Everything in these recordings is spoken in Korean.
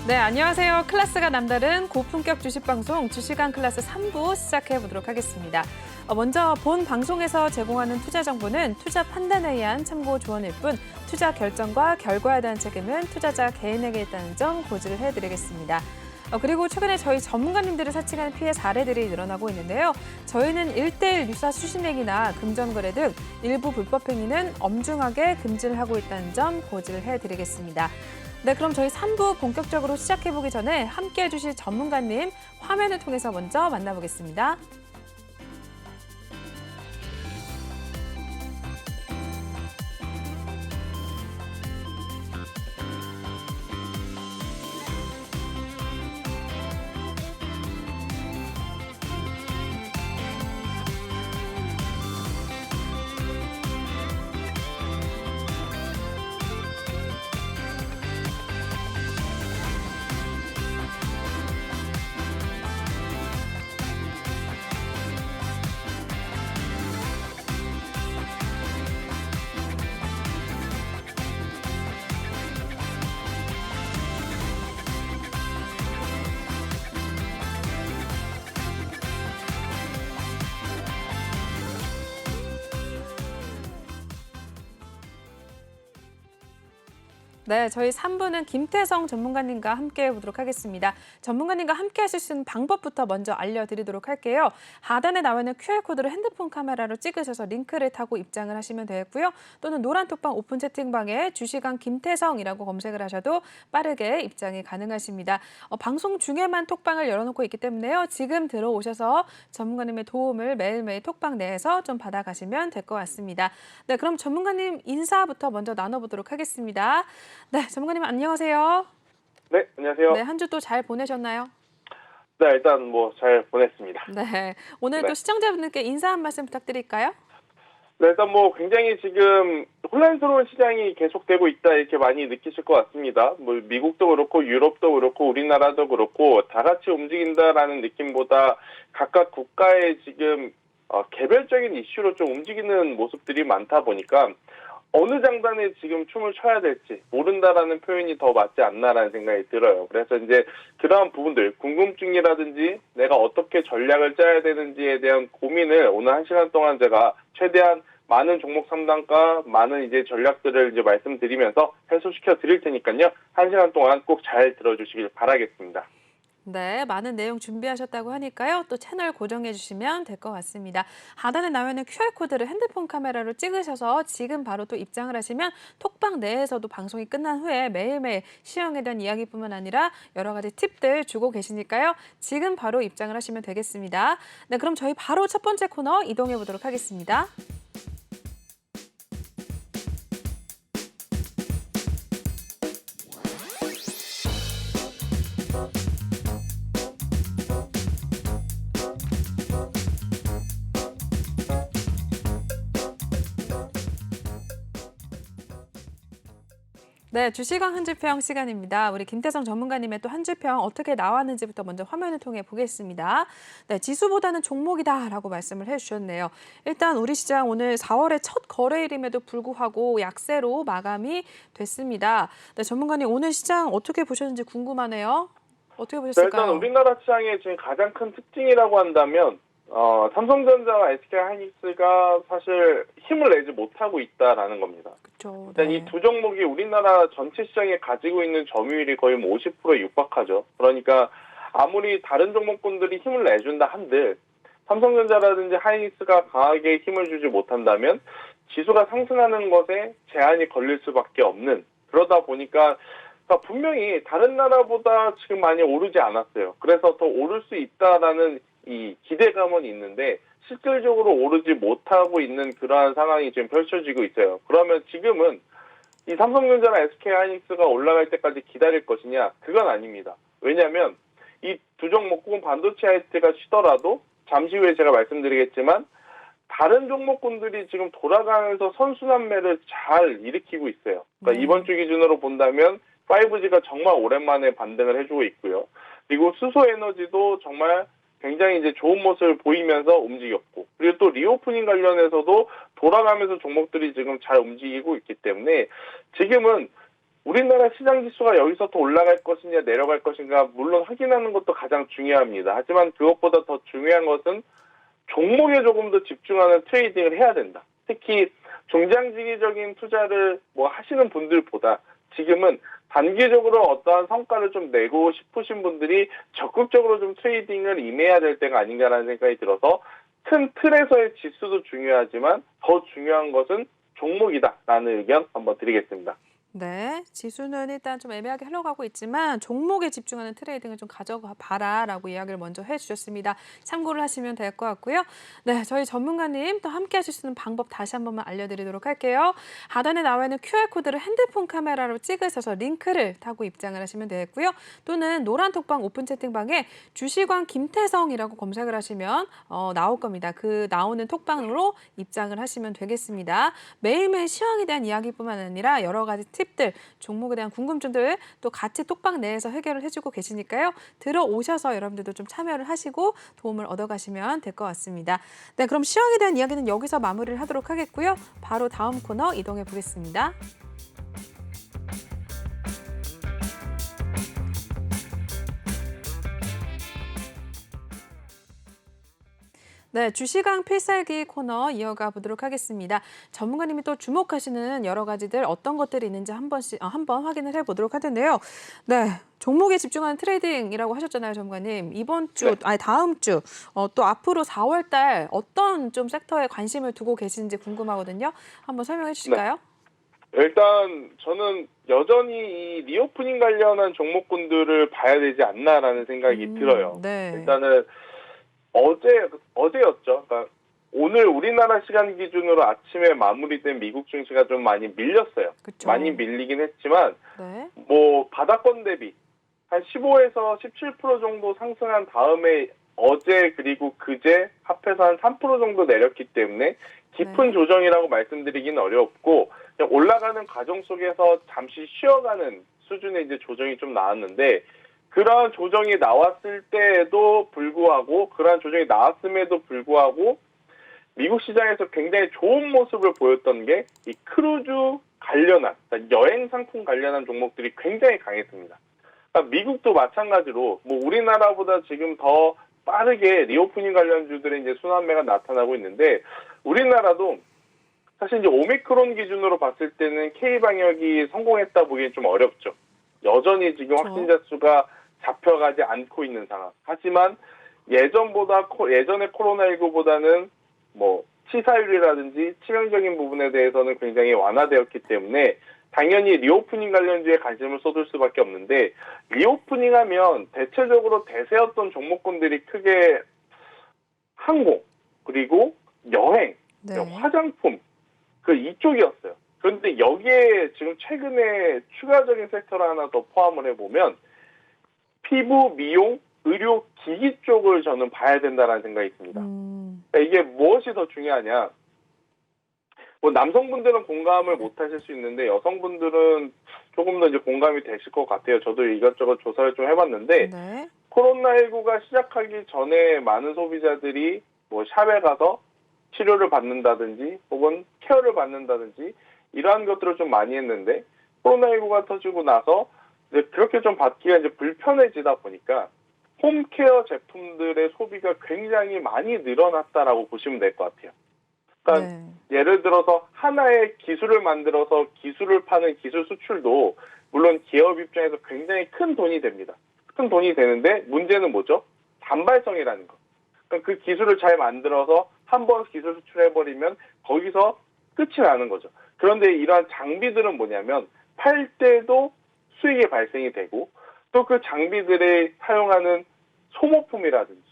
네, 안녕하세요. 클래스가 남다른 고품격 주식방송 주식왕 클래스 3부 시작해 보도록 하겠습니다. 먼저 본 방송에서 제공하는 투자 정보는 투자 판단에 의한 참고 조언일 뿐 투자 결정과 결과에 대한 책임은 투자자 개인에게 있다는 점 고지를 해드리겠습니다. 그리고 최근에 저희 전문가님들을 사칭하는 피해 사례들이 늘어나고 있는데요. 저희는 1:1 유사 수신행위나 금전거래 등 일부 불법 행위는 엄중하게 금지를 하고 있다는 점 고지를 해드리겠습니다. 네, 그럼 저희 3부 본격적으로 시작해보기 전에 함께해 주실 전문가님 화면을 통해서 먼저 만나보겠습니다. 네, 저희 3부는 김태성 전문가님과 함께 해보도록 하겠습니다. 전문가님과 함께 하실 수 있는 방법부터 먼저 알려드리도록 할게요. 하단에 나와 있는 QR코드를 핸드폰 카메라로 찍으셔서 링크를 타고 입장을 하시면 되겠고요. 또는 노란 톡방 오픈 채팅방에 주식왕 김태성이라고 검색을 하셔도 빠르게 입장이 가능하십니다. 방송 중에만 톡방을 열어놓고 있기 때문에요. 지금 들어오셔서 전문가님의 도움을 매일매일 톡방 내에서 좀 받아가시면 될 것 같습니다. 네, 그럼 전문가님 인사부터 먼저 나눠보도록 하겠습니다. 네, 전문가님 안녕하세요. 네, 안녕하세요. 네, 한 주 또 잘 보내셨나요? 네, 일단 잘 보냈습니다. 네, 오늘 네. 또 시청자분들께 인사 한 말씀 부탁드릴까요? 네, 일단 굉장히 지금 혼란스러운 시장이 계속되고 있다 이렇게 많이 느끼실 것 같습니다. 미국도 그렇고 유럽도 그렇고 우리나라도 그렇고 다 같이 움직인다라는 느낌보다 각각 국가의 지금 개별적인 이슈로 좀 움직이는 모습들이 많다 보니까 어느 장단에 지금 춤을 춰야 될지 모른다라는 표현이 더 맞지 않나라는 생각이 들어요. 그래서 이제 그러한 부분들, 궁금증이라든지 내가 어떻게 전략을 짜야 되는지에 대한 고민을 오늘 1시간 동안 제가 최대한 많은 종목 상담과 많은 이제 전략들을 이제 말씀드리면서 해소시켜 드릴 테니까요. 1시간 동안 꼭 잘 들어주시길 바라겠습니다. 네, 많은 내용 준비하셨다고 하니까요. 또 채널 고정해 주시면 될 것 같습니다. 하단에 나와 있는 QR코드를 핸드폰 카메라로 찍으셔서 지금 바로 또 입장을 하시면 톡방 내에서도 방송이 끝난 후에 매일매일 시황에 대한 이야기뿐만 아니라 여러 가지 팁들 주고 계시니까요. 지금 바로 입장을 하시면 되겠습니다. 네, 그럼 저희 바로 첫 번째 코너 이동해 보도록 하겠습니다. 네, 주식왕 한 주평 시간입니다. 우리 김태성 전문가님의 또 한 주평 어떻게 나왔는지부터 먼저 화면을 통해 보겠습니다. 네, 지수보다는 종목이다라고 말씀을 해주셨네요. 일단 우리 시장 오늘 4월의 첫 거래일임에도 불구하고 약세로 마감이 됐습니다. 네, 전문가님 오늘 시장 어떻게 보셨는지 궁금하네요. 어떻게 보셨을까요? 일단 우리나라 시장의 지금 가장 큰 특징이라고 한다면 삼성전자와 SK하이닉스가 사실 힘을 내지 못하고 있다라는 겁니다. 그렇죠. 일단 네. 이 두 종목이 우리나라 전체 시장에 가지고 있는 점유율이 거의 50%에 육박하죠. 그러니까 아무리 다른 종목군들이 힘을 내준다 한들 삼성전자라든지 하이닉스가 강하게 힘을 주지 못한다면 지수가 상승하는 것에 제한이 걸릴 수밖에 없는, 그러다 보니까 분명히 다른 나라보다 지금 많이 오르지 않았어요. 그래서 더 오를 수 있다라는 이 기대감은 있는데 실질적으로 오르지 못하고 있는 그러한 상황이 지금 펼쳐지고 있어요. 그러면 지금은 이 삼성전자나 SK하이닉스가 올라갈 때까지 기다릴 것이냐? 그건 아닙니다. 왜냐하면 이 두 종목 혹은 반도체 IT가 쉬더라도 잠시 후에 제가 말씀드리겠지만 다른 종목군들이 지금 돌아가면서 선순환매를 잘 일으키고 있어요. 그러니까 이번 주 기준으로 본다면 5G가 정말 오랜만에 반등을 해주고 있고요. 그리고 수소에너지도 정말 굉장히 이제 좋은 모습을 보이면서 움직였고, 그리고 또 리오프닝 관련해서도 돌아가면서 종목들이 지금 잘 움직이고 있기 때문에 지금은 우리나라 시장 지수가 여기서 더 올라갈 것이냐 내려갈 것인가 물론 확인하는 것도 가장 중요합니다. 하지만 그것보다 더 중요한 것은 종목에 조금 더 집중하는 트레이딩을 해야 된다. 특히 중장기적인 투자를 하시는 분들보다 지금은 단기적으로 어떠한 성과를 좀 내고 싶으신 분들이 적극적으로 좀 트레이딩을 임해야 될 때가 아닌가라는 생각이 들어서 큰 틀에서의 지수도 중요하지만 더 중요한 것은 종목이다라는 의견 한번 드리겠습니다. 네, 지수는 일단 좀 애매하게 흘러가고 있지만 종목에 집중하는 트레이딩을 좀 가져가 봐라라고 이야기를 먼저 해주셨습니다. 참고를 하시면 될 것 같고요. 네, 저희 전문가님 또 함께 하실 수 있는 방법 다시 한 번만 알려드리도록 할게요. 하단에 나와 있는 QR코드를 핸드폰 카메라로 찍으셔서 링크를 타고 입장을 하시면 되겠고요. 또는 노란 톡방 오픈 채팅방에 주시관 김태성이라고 검색을 하시면 나올 겁니다. 그 나오는 톡방으로 입장을 하시면 되겠습니다. 매일매일 시황에 대한 이야기뿐만 아니라 여러 가지 팁들, 종목에 대한 궁금증들 또 같이 톡방 내에서 해결을 해주고 계시니까요. 들어오셔서 여러분들도 좀 참여를 하시고 도움을 얻어가시면 될 것 같습니다. 네, 그럼 시황에 대한 이야기는 여기서 마무리를 하도록 하겠고요. 바로 다음 코너 이동해 보겠습니다. 네, 주시강 필살기 코너 이어가 보도록 하겠습니다. 전문가님이 또 주목하시는 여러 가지들 어떤 것들이 있는지 한번 확인을 해보도록 할 텐데요. 네, 종목에 집중하는 트레이딩이라고 하셨잖아요, 전문가님. 이번 주, 아니 다음 주, 또 앞으로 4월 달 어떤 좀 섹터에 관심을 두고 계시는지 궁금하거든요. 한번 설명해 주실까요? 네. 일단 저는 여전히 이 리오프닝 관련한 종목군들을 봐야 되지 않나라는 생각이 들어요. 네. 일단은 어제였죠. 그러니까 오늘 우리나라 시간 기준으로 아침에 마무리된 미국 증시가 좀 많이 밀렸어요. 그쵸. 많이 밀리긴 했지만 네. 바닥권 대비 한 15에서 17% 정도 상승한 다음에 어제 그리고 그제 합해서 한 3% 정도 내렸기 때문에 깊은 네. 조정이라고 말씀드리기는 어렵고 그냥 올라가는 과정 속에서 잠시 쉬어가는 수준의 이제 조정이 좀 나왔는데 그러한 조정이 나왔을 때에도 불구하고 그러한 조정이 나왔음에도 불구하고 미국 시장에서 굉장히 좋은 모습을 보였던 게 이 크루즈 관련한 그러니까 여행 상품 관련한 종목들이 굉장히 강했습니다. 그러니까 미국도 마찬가지로 우리나라보다 지금 더 빠르게 리오프닝 관련주들의 이제 순환매가 나타나고 있는데 우리나라도 사실 이제 오미크론 기준으로 봤을 때는 K 방역이 성공했다 보기엔 좀 어렵죠. 여전히 지금 확진자 수가 잡혀가지 않고 있는 상황. 하지만 예전의 코로나19보다는 치사율이라든지 치명적인 부분에 대해서는 굉장히 완화되었기 때문에 당연히 리오프닝 관련주에 관심을 쏟을 수밖에 없는데 리오프닝하면 대체적으로 대세였던 종목군들이 크게 항공 그리고 여행, 네. 화장품 이쪽이었어요. 그런데 여기에 지금 최근에 추가적인 섹터를 하나 더 포함을 해보면 피부, 미용, 의료, 기기 쪽을 저는 봐야 된다는 생각이 있습니다. 그러니까 이게 무엇이 더 중요하냐. 남성분들은 공감을 못 하실 수 있는데 여성분들은 조금 더 이제 공감이 되실 것 같아요. 저도 이것저것 조사를 좀 해봤는데 네. 코로나19가 시작하기 전에 많은 소비자들이 샵에 가서 치료를 받는다든지 혹은 케어를 받는다든지 이러한 것들을 좀 많이 했는데 코로나19가 터지고 나서 그렇게 좀 받기가 이제 불편해지다 보니까 홈케어 제품들의 소비가 굉장히 많이 늘어났다라고 보시면 될 것 같아요. 그러니까 예를 들어서 하나의 기술을 만들어서 기술을 파는 기술 수출도 물론 기업 입장에서 굉장히 큰 돈이 됩니다. 큰 돈이 되는데 문제는 뭐죠? 단발성이라는 거. 그러니까 그 기술을 잘 만들어서 한번 기술 수출해버리면 거기서 끝이 나는 거죠. 그런데 이러한 장비들은 뭐냐면 팔 때도 수익이 발생이 되고 또 그 장비들에 사용하는 소모품이라든지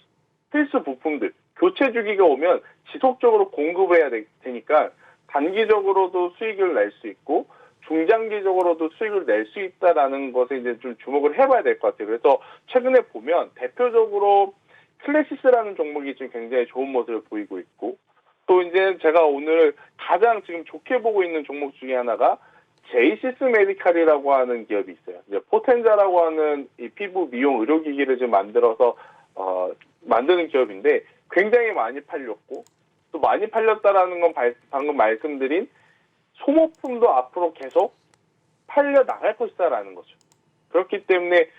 필수 부품들, 교체 주기가 오면 지속적으로 공급을 해야 되니까 단기적으로도 수익을 낼 수 있고 중장기적으로도 수익을 낼 수 있다라는 것에 이제 좀 주목을 해봐야 될 것 같아요. 그래서 최근에 보면 대표적으로 클래시스라는 종목이 지금 굉장히 좋은 모습을 보이고 있고 또 이제 제가 오늘 가장 지금 좋게 보고 있는 종목 중에 하나가 제이시스 메디칼이라고 하는 기업이 있어요. 이제 포텐자라고 하는 이 피부 미용 의료기기를 좀 만들어서 만드는 기업인데 굉장히 많이 팔렸고 또 많이 팔렸다라는 건 방금 말씀드린 소모품도 앞으로 계속 팔려 나갈 것이다라는 거죠. 그렇기 때문에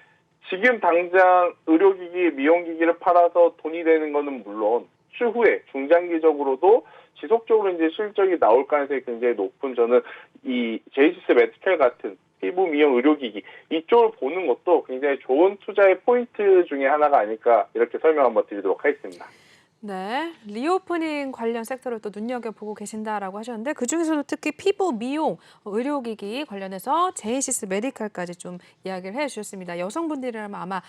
지금 당장 의료기기, 미용기기를 팔아서 돈이 되는 거는 물론 추후에 중장기적으로도 지속적으로 이제 실적이 나올 가능성이 굉장히 높은 저는 이 제이시스 메디칼 같은 피부 미용 의료기기 이쪽을 보는 것도 굉장히 좋은 투자의 포인트 중에 하나가 아닐까 이렇게 설명 한번 드리도록 하겠습니다. 네, 리오프닝 관련 섹터를 또 눈여겨보고 계신다라고 하셨는데 그중에서도 특히 피부, 미용, 의료기기 관련해서 제이시스 메디칼까지 좀 이야기를 해주셨습니다. 여성분들이라면 아마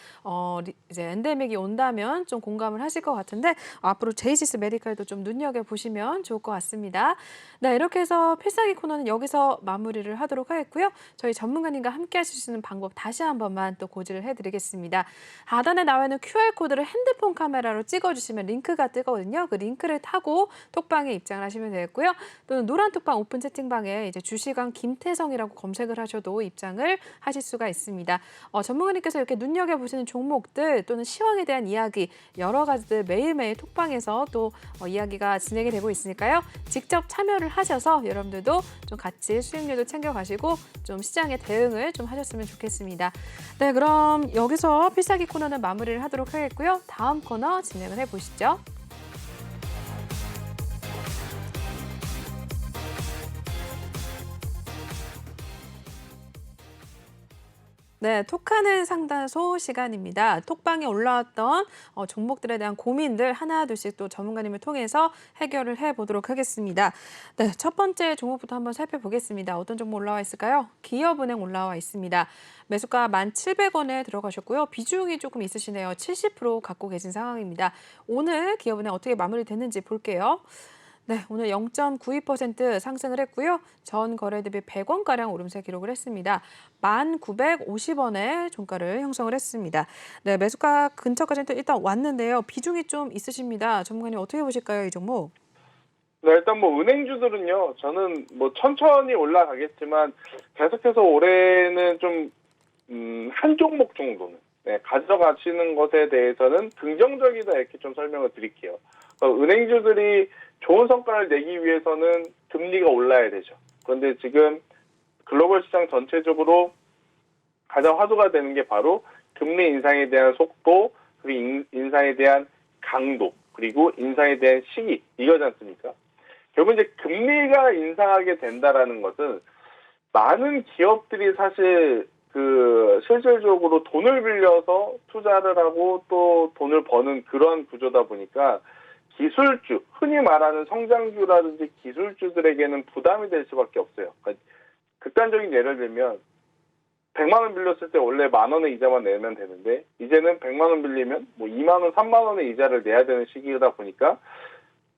이제 엔데믹이 온다면 좀 공감을 하실 것 같은데 앞으로 제이시스 메디칼도 좀 눈여겨보시면 좋을 것 같습니다. 네, 이렇게 해서 필살기 코너는 여기서 마무리를 하도록 하겠고요. 저희 전문가님과 함께 하실 수 있는 방법 다시 한 번만 또 고지를 해드리겠습니다. 하단에 나와 있는 QR코드를 핸드폰 카메라로 찍어주시면 링크가 뜨거든요. 그 링크를 타고 톡방에 입장을 하시면 되겠고요. 또는 노란 톡방 오픈 채팅방에 이제 주시강 김태성이라고 검색을 하셔도 입장을 하실 수가 있습니다. 전문가님께서 이렇게 눈여겨보시는 종목들 또는 시황에 대한 이야기 여러 가지들 매일매일 톡방에서 또 이야기가 진행이 되고 있으니까요. 직접 참여를 하셔서 여러분들도 좀 같이 수익률도 챙겨가시고 좀 시장에 대응을 좀 하셨으면 좋겠습니다. 네, 그럼 여기서 필살기 코너는 마무리를 하도록 하겠고요. 다음 코너 진행을 해보시죠. 네, 톡하는 상담소 시간입니다. 톡방에 올라왔던 종목들에 대한 고민들 하나둘씩 또 전문가님을 통해서 해결을 해보도록 하겠습니다. 네, 첫 번째 종목부터 한번 살펴보겠습니다. 어떤 종목 올라와 있을까요? 기업은행 올라와 있습니다. 매수가 1,700원에 들어가셨고요. 비중이 조금 있으시네요. 70% 갖고 계신 상황입니다. 오늘 기업은행 어떻게 마무리됐는지 볼게요. 네, 오늘 0.92% 상승을 했고요. 전 거래 대비 100원가량 오름세 기록을 했습니다. 1,950원에 종가를 형성을 했습니다. 네, 매수가 근처까지는 또 일단 왔는데요. 비중이 좀 있으십니다. 전문가님 어떻게 보실까요, 이 종목? 네, 일단 뭐 은행주들은요, 저는 뭐 천천히 올라가겠지만 계속해서 올해는 좀 한 종목 정도는 가져가시는 것에 대해서는 긍정적이다 이렇게 좀 설명을 드릴게요. 은행주들이 좋은 성과를 내기 위해서는 금리가 올라야 되죠. 그런데 지금 글로벌 시장 전체적으로 가장 화두가 되는 게 바로 금리 인상에 대한 속도, 그리고 인상에 대한 강도, 그리고 인상에 대한 시기 이거지 않습니까? 결국 이제 금리가 인상하게 된다라는 것은 많은 기업들이 사실 실질적으로 돈을 빌려서 투자를 하고 또 돈을 버는 그런 구조다 보니까 기술주, 흔히 말하는 성장주라든지 기술주들에게는 부담이 될 수밖에 없어요. 그러니까 극단적인 예를 들면 100만 원 빌렸을 때 원래 10,000원의 이자만 내면 되는데 이제는 100만 원 빌리면 뭐 2만 원, 3만 원의 이자를 내야 되는 시기이다 보니까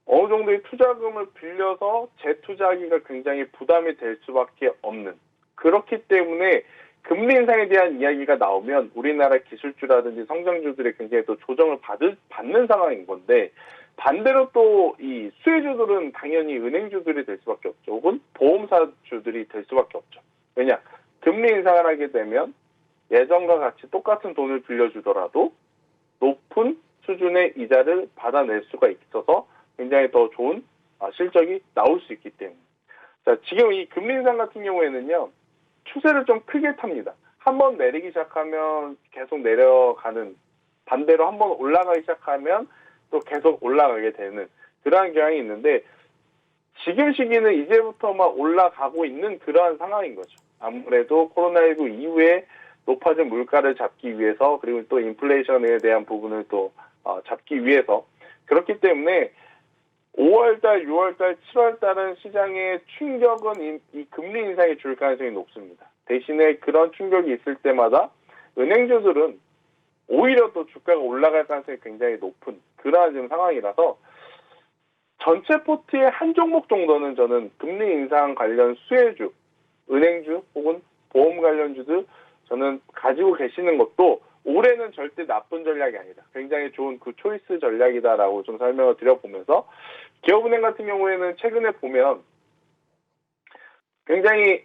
어느 정도의 투자금을 빌려서 재투자하기가 굉장히 부담이 될 수밖에 없는, 그렇기 때문에 금리 인상에 대한 이야기가 나오면 우리나라 기술주라든지 성장주들이 굉장히 또 조정을 받는 상황인 건데, 반대로 또 이 수혜주들은 당연히 은행주들이 될 수밖에 없죠. 혹은 보험사주들이 될 수밖에 없죠. 왜냐? 금리 인상을 하게 되면 예전과 같이 똑같은 돈을 빌려주더라도 높은 수준의 이자를 받아낼 수가 있어서 굉장히 더 좋은 실적이 나올 수 있기 때문에. 자, 지금 이 금리 인상 같은 경우에는요, 추세를 좀 크게 탑니다. 한번 내리기 시작하면 계속 내려가는, 반대로 한번 올라가기 시작하면 또 계속 올라가게 되는 그러한 경향이 있는데, 지금 시기는 이제부터 막 올라가고 있는 그러한 상황인 거죠. 아무래도 코로나19 이후에 높아진 물가를 잡기 위해서, 그리고 또 인플레이션에 대한 부분을 또 잡기 위해서, 그렇기 때문에 5월달, 6월달, 7월달은 시장의 충격은 이 금리 인상이 줄 가능성이 높습니다. 대신에 그런 충격이 있을 때마다 은행주들은 오히려 또 주가가 올라갈 가능성이 굉장히 높은 그러한 지금 상황이라서 전체 포트의 한 종목 정도는 저는 금리 인상 관련 수혜주, 은행주 혹은 보험 관련주들 저는 가지고 계시는 것도 올해는 절대 나쁜 전략이 아니다. 굉장히 좋은 그 초이스 전략이다라고 좀 설명을 드려보면서, 기업은행 같은 경우에는 최근에 보면 굉장히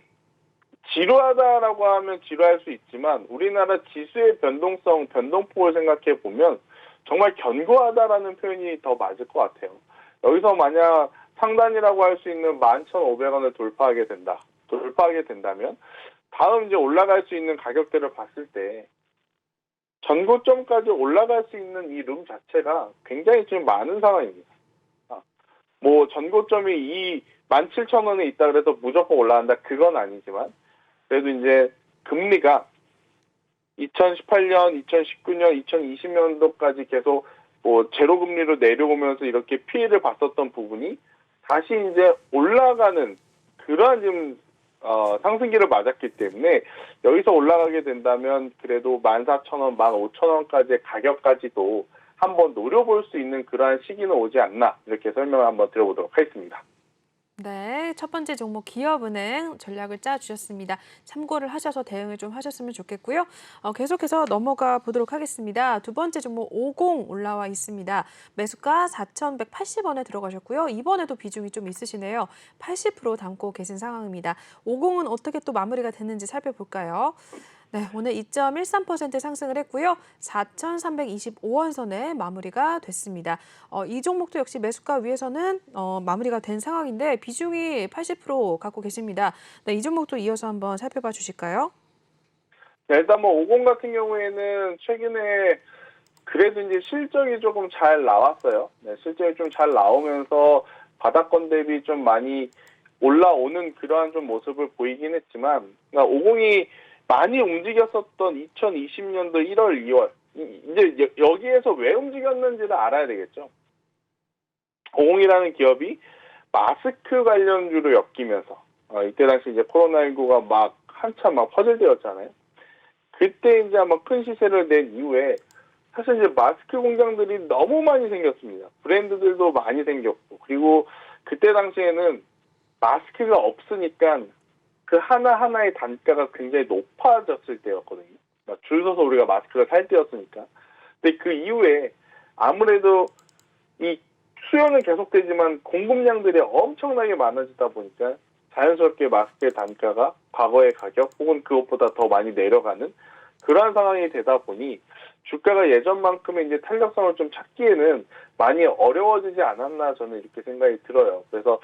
지루하다라고 하면 지루할 수 있지만 우리나라 지수의 변동성, 변동폭을 생각해 보면 정말 견고하다라는 표현이 더 맞을 것 같아요. 여기서 만약 상단이라고 할 수 있는 11,500원을 돌파하게 된다면 다음 이제 올라갈 수 있는 가격대를 봤을 때 전고점까지 올라갈 수 있는 이 룸 자체가 굉장히 지금 많은 상황입니다. 뭐 전고점이 이 17,000원에 있다 그래서 무조건 올라간다 그건 아니지만 그래도 이제 금리가 2018년, 2019년, 2020년도까지 계속 뭐 제로 금리로 내려오면서 이렇게 피해를 봤었던 부분이 다시 이제 올라가는 그러한 지금 상승기를 맞았기 때문에 여기서 올라가게 된다면 그래도 14,000원, 15,000원까지의 가격까지도 한번 노려볼 수 있는 그러한 시기는 오지 않나 이렇게 설명을 한번 드려보도록 하겠습니다. 네, 첫 번째 종목 기업은행 전략을 짜주셨습니다. 참고를 하셔서 대응을 좀 하셨으면 좋겠고요. 계속해서 넘어가 보도록 하겠습니다. 두 번째 종목 50 올라와 있습니다. 매수가 4,180원에 들어가셨고요. 이번에도 비중이 좀 있으시네요. 80% 담고 계신 상황입니다. 50은 어떻게 또 마무리가 됐는지 살펴볼까요? 네, 오늘 2.13% 상승을 했고요. 4,325원 선에 마무리가 됐습니다. 이 종목도 역시 매수가 위에서는 마무리가 된 상황인데 비중이 80% 갖고 계십니다. 네, 이 종목도 이어서 한번 살펴봐 주실까요? 네, 일단 뭐 50 같은 경우에는 최근에 그래도 이제 실적이 조금 잘 나왔어요. 네, 실적이 좀 잘 나오면서 바닥권 대비 좀 많이 올라오는 그러한 좀 모습을 보이긴 했지만, 그러니까 50이 많이 움직였었던 2020년도 1월, 2월 이제 여기에서 왜 움직였는지를 알아야 되겠죠. 50이라는 기업이 마스크 관련주로 엮이면서 이때 당시 이제 코로나19가 막 한참 막 퍼즐 되었잖아요. 그때 이제 아마 큰 시세를 낸 이후에 사실 이제 마스크 공장들이 너무 많이 생겼습니다. 브랜드들도 많이 생겼고 그리고 그때 당시에는 마스크가 없으니까 그 하나하나의 단가가 굉장히 높아졌을 때였거든요. 줄 서서 우리가 마스크를 살 때였으니까. 근데 그 이후에 아무래도 이 수요는 계속되지만 공급량들이 엄청나게 많아지다 보니까 자연스럽게 마스크의 단가가 과거의 가격 혹은 그것보다 더 많이 내려가는 그러한 상황이 되다 보니 주가가 예전만큼의 이제 탄력성을 좀 찾기에는 많이 어려워지지 않았나 저는 이렇게 생각이 들어요. 그래서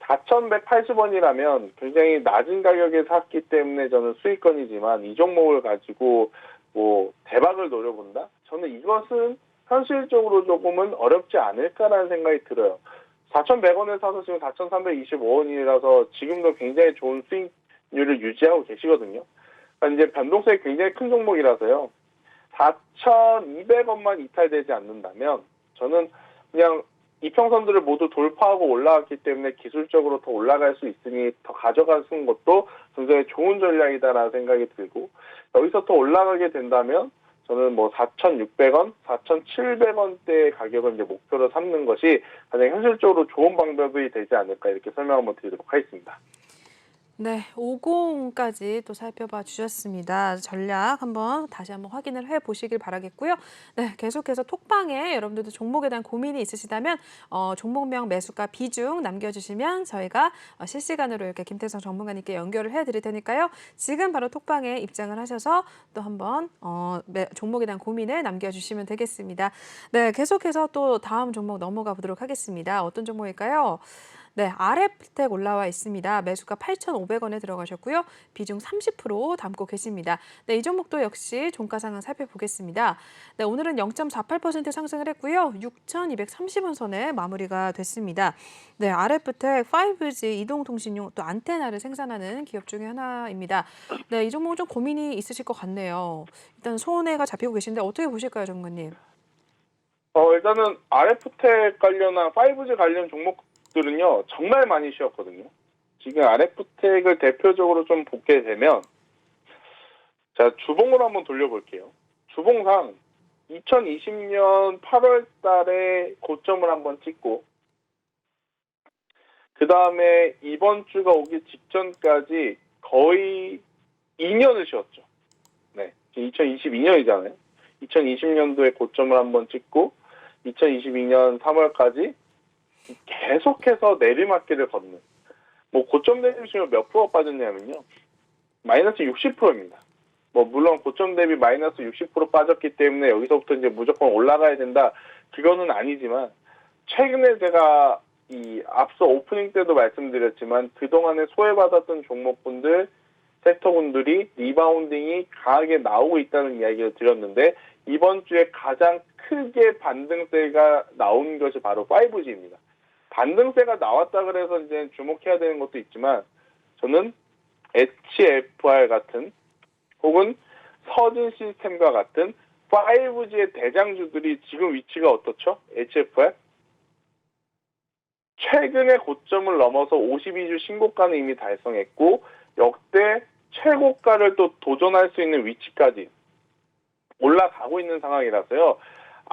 4,180원이라면 굉장히 낮은 가격에 샀기 때문에 저는 수익권이지만 이 종목을 가지고 뭐 대박을 노려본다? 저는 이것은 현실적으로 조금은 어렵지 않을까라는 생각이 들어요. 4,100원에 사서 지금 4,325원이라서 지금도 굉장히 좋은 수익률을 유지하고 계시거든요. 그러니까 이제 변동성이 굉장히 큰 종목이라서요. 4,200원만 이탈되지 않는다면 저는 그냥 이평선들을 모두 돌파하고 올라왔기 때문에 기술적으로 더 올라갈 수 있으니 더 가져가는 것도 굉장히 좋은 전략이다라는 생각이 들고 여기서 더 올라가게 된다면 저는 뭐 4,600원, 4,700원대 가격을 이제 목표로 삼는 것이 가장 현실적으로 좋은 방법이 되지 않을까 이렇게 설명 한번 드리도록 하겠습니다. 네, 50까지 또 살펴봐 주셨습니다. 전략 다시 한번 확인을 해 보시길 바라겠고요. 네, 계속해서 톡방에 여러분들도 종목에 대한 고민이 있으시다면 종목명 매수가 비중 남겨주시면 저희가 실시간으로 이렇게 김태성 전문가님께 연결을 해드릴 테니까요. 지금 바로 톡방에 입장을 하셔서 또 한번 종목에 대한 고민을 남겨주시면 되겠습니다. 네, 계속해서 또 다음 종목 넘어가 보도록 하겠습니다. 어떤 종목일까요? 네, RF텍 올라와 있습니다. 매수가 8,500원에 들어가셨고요. 비중 30% 담고 계십니다. 네, 이 종목도 역시 종가 상황 살펴보겠습니다. 네, 오늘은 0.48% 상승을 했고요. 6,230원 선에 마무리가 됐습니다. 네, RF텍 5G 이동통신용 또 안테나를 생산하는 기업 중에 하나입니다. 네, 이 종목은 좀 고민이 있으실 것 같네요. 일단 손해가 잡히고 계신데 어떻게 보실까요, 전문가님? 일단은 RF텍 관련한 5G 관련 종목들은요 정말 많이 쉬었거든요. 지금 RF텍을 대표적으로 좀 보게 되면 자 주봉으로 한번 돌려볼게요. 주봉상 2020년 8월 달에 고점을 한번 찍고 그 다음에 이번 주가 오기 직전까지 거의 2년을 쉬었죠. 네, 지금 2022년이잖아요. 2020년도에 고점을 한번 찍고 2022년 3월까지 계속해서 내리막길을 걷는 뭐 고점 대비 지금 몇 프로 빠졌냐면요. 마이너스 60%입니다. 뭐 물론 고점 대비 마이너스 60% 빠졌기 때문에 여기서부터 이제 무조건 올라가야 된다. 그거는 아니지만 최근에 제가 이 앞서 오프닝 때도 말씀드렸지만 그동안에 소외받았던 종목분들 섹터군들이 리바운딩이 강하게 나오고 있다는 이야기를 드렸는데 이번 주에 가장 크게 반등세가 나온 것이 바로 5G입니다. 반등세가 나왔다 그래서 이제 주목해야 되는 것도 있지만 저는 HFR 같은 혹은 서진 시스템과 같은 5G의 대장주들이 지금 위치가 어떻죠? HFR? 최근의 고점을 넘어서 52주 신고가는 이미 달성했고 역대 최고가를 또 도전할 수 있는 위치까지 올라가고 있는 상황이라서요.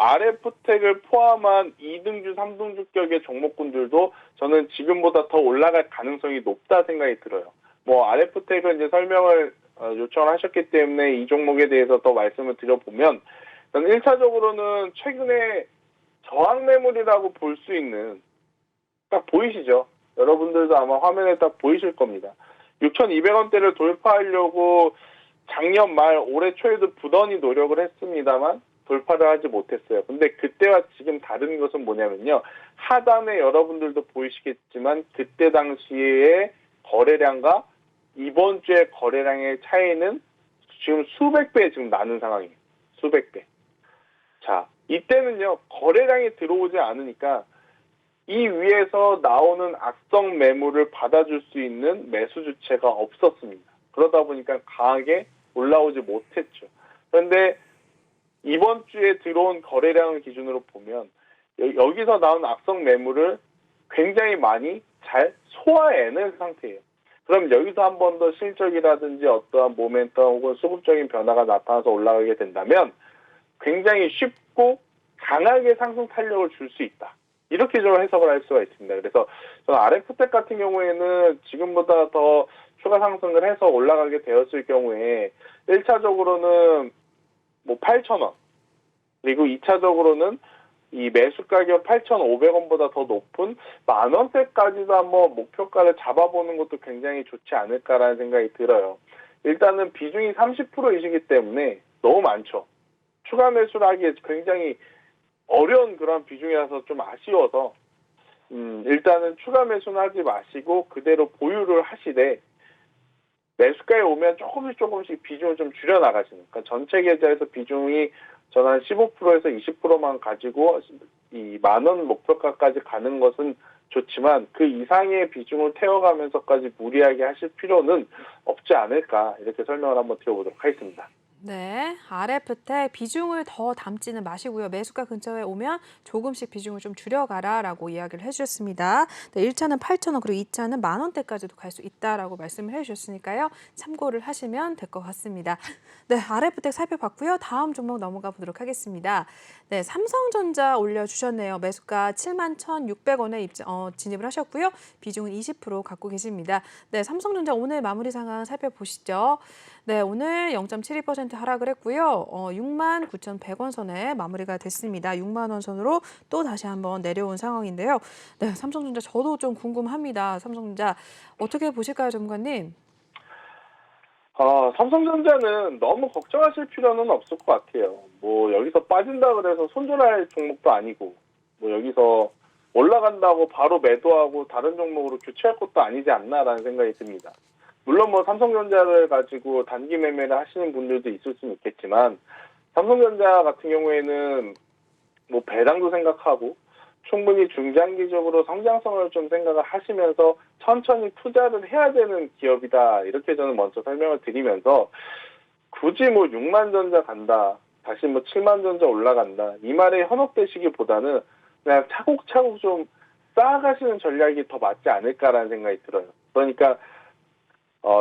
RF텍을 포함한 2등주, 3등주격의 종목군들도 저는 지금보다 더 올라갈 가능성이 높다 생각이 들어요. 뭐 RF텍은 이제 설명을 요청을 하셨기 때문에 이 종목에 대해서 더 말씀을 드려보면 저는 1차적으로는 최근에 저항 매물이라고 볼 수 있는 딱 보이시죠? 여러분들도 아마 화면에 딱 보이실 겁니다. 6,200원대를 돌파하려고 작년 말 올해 초에도 부단히 노력을 했습니다만 돌파를 하지 못했어요. 근데 그때와 지금 다른 것은 뭐냐면요. 하단에 여러분들도 보이시겠지만 그때 당시에 거래량과 이번 주에 거래량의 차이는 지금 수백 배 지금 나는 상황이에요. 수백 배. 자, 이때는요. 거래량이 들어오지 않으니까 이 위에서 나오는 악성 매물을 받아줄 수 있는 매수 주체가 없었습니다. 그러다 보니까 강하게 올라오지 못했죠. 그런데 이번 주에 들어온 거래량을 기준으로 보면 여기서 나온 악성 매물을 굉장히 많이 잘 소화해낸 상태예요. 그럼 여기서 한 번 더 실적이라든지 어떠한 모멘텀 혹은 수급적인 변화가 나타나서 올라가게 된다면 굉장히 쉽고 강하게 상승 탄력을 줄 수 있다. 이렇게 좀 해석을 할 수가 있습니다. 그래서 저는 RF텍 같은 경우에는 지금보다 더 추가 상승을 해서 올라가게 되었을 경우에 1차적으로는 뭐 8,000원 그리고 2차적으로는 이 매수 가격 8,500원보다 더 높은 10,000원대까지도 한번 목표가를 잡아보는 것도 굉장히 좋지 않을까라는 생각이 들어요. 일단은 비중이 30%이시기 때문에 너무 많죠. 추가 매수를 하기에 굉장히 어려운 그런 비중이라서 좀 아쉬워서 일단은 추가 매수는 하지 마시고 그대로 보유를 하시되 매수가에 오면 조금씩 비중을 좀 줄여나가시는 그러니까 전체 계좌에서 비중이 저는 한 15%에서 20%만 가지고 이 10,000원 목표가까지 가는 것은 좋지만 그 이상의 비중을 태워가면서까지 무리하게 하실 필요는 없지 않을까 이렇게 설명을 한번 드려보도록 하겠습니다. 네, RF텍 비중을 더 담지는 마시고요. 매수가 근처에 오면 조금씩 비중을 좀 줄여가라라고 이야기를 해주셨습니다. 네, 1차는 8,000원 그리고 2차는 10,000원대까지도 갈 수 있다라고 말씀을 해주셨으니까요. 참고를 하시면 될 것 같습니다. 네, RF텍 살펴봤고요. 다음 종목 넘어가 보도록 하겠습니다. 네, 삼성전자 올려주셨네요. 매수가 71,600원에 진입을 하셨고요. 비중은 20% 갖고 계십니다. 네, 삼성전자 오늘 마무리 상황 살펴보시죠. 네, 오늘 0.72% 하락을 했고요. 69,100원 선에 마무리가 됐습니다. 6만 원 선으로 또 다시 한번 내려온 상황인데요. 네, 삼성전자 저도 좀 궁금합니다. 삼성전자 어떻게 보실까요, 전문가님? 삼성전자는 너무 걱정하실 필요는 없을 것 같아요. 뭐 여기서 빠진다 그래서 손절할 종목도 아니고 뭐 여기서 올라간다고 바로 매도하고 다른 종목으로 교체할 것도 아니지 않나라는 생각이 듭니다. 물론 뭐 삼성전자를 가지고 단기 매매를 하시는 분들도 있을 수는 있겠지만 삼성전자 같은 경우에는 뭐 배당도 생각하고 충분히 중장기적으로 성장성을 좀 생각을 하시면서 천천히 투자를 해야 되는 기업이다. 이렇게 저는 먼저 설명을 드리면서 굳이 뭐 6만 전자 간다. 다시 뭐 7만 전자 올라간다. 이 말에 현혹되시기보다는 그냥 차곡차곡 좀 쌓아가시는 전략이 더 맞지 않을까라는 생각이 들어요. 그러니까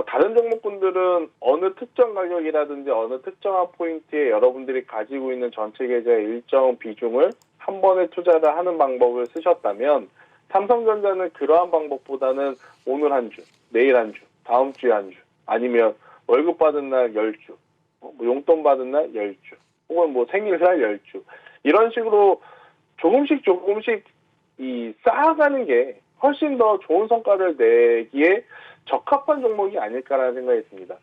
다른 종목군들은 어느 특정 가격이라든지 어느 특정한 포인트에 여러분들이 가지고 있는 전체 계좌의 일정 비중을 한 번에 투자를 하는 방법을 쓰셨다면 삼성전자는 그러한 방법보다는 오늘 한 주, 내일 한 주, 다음 주에 한 주, 아니면 월급 받은 날 10주, 뭐 용돈 받은 날 10주, 혹은 뭐 생일날 10주 이런 식으로 조금씩 이 쌓아가는 게 훨씬 더 좋은 성과를 내기에 적합한 종목이 아닐까라는 생각이 듭니다.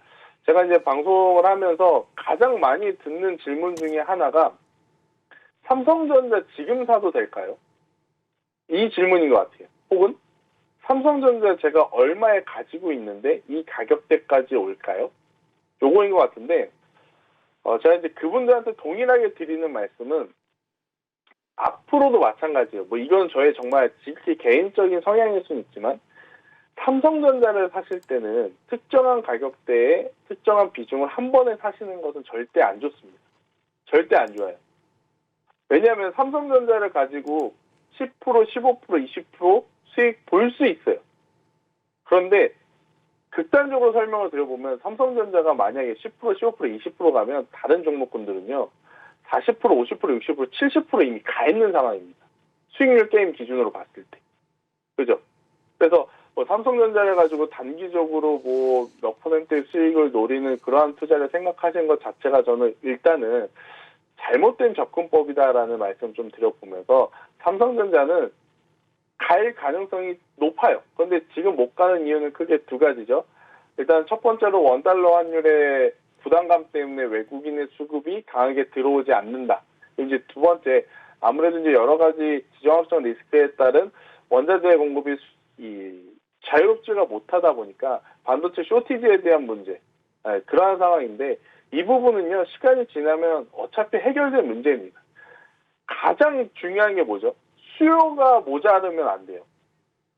제가 이제 방송을 하면서 가장 많이 듣는 질문 중에 하나가 삼성전자 지금 사도 될까요? 이 질문인 것 같아요. 혹은 삼성전자 제가 얼마에 가지고 있는데 이 가격대까지 올까요? 요거인 것 같은데, 제가 이제 그분들한테 동일하게 드리는 말씀은 앞으로도 마찬가지예요. 뭐 이건 저의 정말 지극히 개인적인 성향일 수는 있지만 삼성전자를 사실 때는 특정한 가격대에 특정한 비중을 한 번에 사시는 것은 절대 안 좋습니다. 절대 안 좋아요. 왜냐하면 삼성전자를 가지고 10%, 15%, 20% 수익 볼 수 있어요. 그런데 극단적으로 설명을 드려보면 삼성전자가 만약에 10%, 15%, 20% 가면 다른 종목군들은요. 40%, 50%, 60%, 70% 이미 가 있는 상황입니다. 수익률 게임 기준으로 봤을 때. 그죠? 그래서 뭐 삼성전자를 가지고 단기적으로 뭐 몇 퍼센트의 수익을 노리는 그러한 투자를 생각하시는 것 자체가 저는 일단은 잘못된 접근법이다라는 말씀 좀 드려보면서 삼성전자는 갈 가능성이 높아요. 그런데 지금 못 가는 이유는 크게 두 가지죠. 일단 첫 번째로 원달러 환율의 부담감 때문에 외국인의 수급이 강하게 들어오지 않는다. 이제 두 번째, 아무래도 이제 여러 가지 지정학적 리스크에 따른 원자재 공급이 자유롭지가 못하다 보니까 반도체 쇼티지에 대한 문제, 그러한 상황인데 이 부분은요 시간이 지나면 어차피 해결될 문제입니다. 가장 중요한 게 뭐죠? 수요가 모자르면 안 돼요.